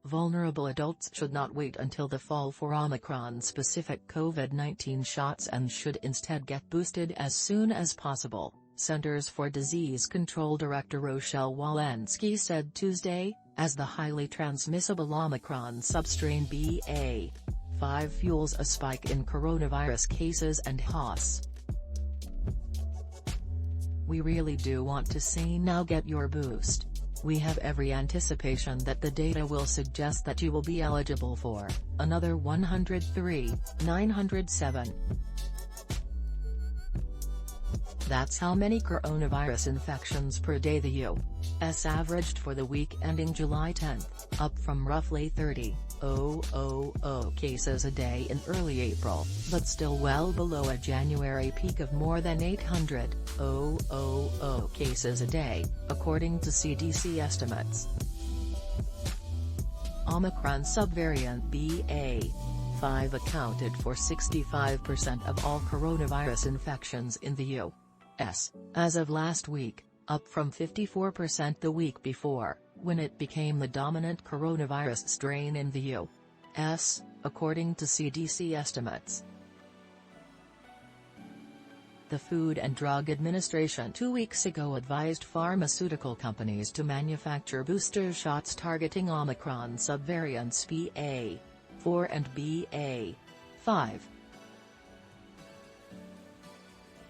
Vulnerable adults should not wait until the fall for omicron-specific COVID-19 shots and should instead get boosted as soon as possible, Centers for Disease Control Director Rochelle Walensky said Tuesday, as the highly transmissible Omicron substrain BA.5 fuels a spike in coronavirus cases and hos. "We really do want to say now get your boost. We have every anticipation that the data will suggest that you will be eligible for another 103,907. That's how many coronavirus infections per day the U.S. averaged for the week ending July 10, up from roughly 30,000 cases a day in early April, but still well below a January peak of more than 800,000 cases a day, according to CDC estimates. Omicron subvariant BA.5 accounted for 65% of all coronavirus infections in the U.S. as of last week, up from 54% the week before, when it became the dominant coronavirus strain in the U.S., according to CDC estimates. The Food and Drug Administration 2 weeks ago advised pharmaceutical companies to manufacture booster shots targeting Omicron subvariants BA.4 and BA.5.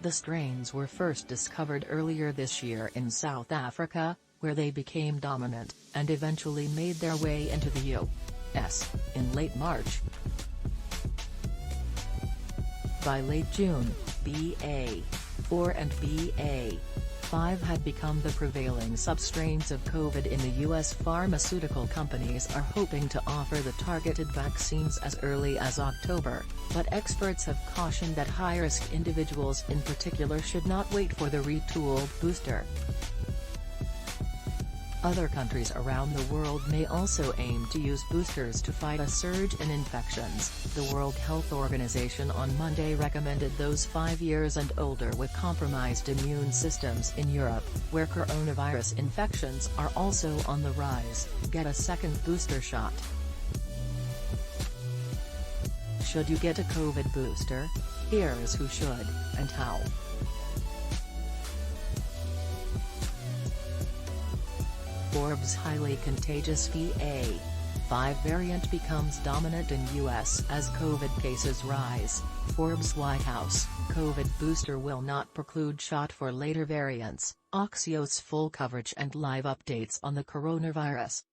The strains were first discovered earlier this year in South Africa, where they became dominant, and eventually made their way into the U.S. in late March. By late June, BA.4 and BA.5 had become the prevailing substrains of COVID in the U.S. Pharmaceutical companies are hoping to offer the targeted vaccines as early as October, but experts have cautioned that high-risk individuals in particular should not wait for the retooled booster. Other countries around the world may also aim to use boosters to fight a surge in infections. The World Health Organization on Monday recommended those 5 years and older with compromised immune systems in Europe, where coronavirus infections are also on the rise, get a second booster shot. Should you get a COVID booster? Here's who should, and how. Forbes' highly contagious BA.5 variant becomes dominant in U.S. as COVID cases rise. Forbes White House, COVID booster will not preclude shot for later variants. Axios full coverage and live updates on the coronavirus.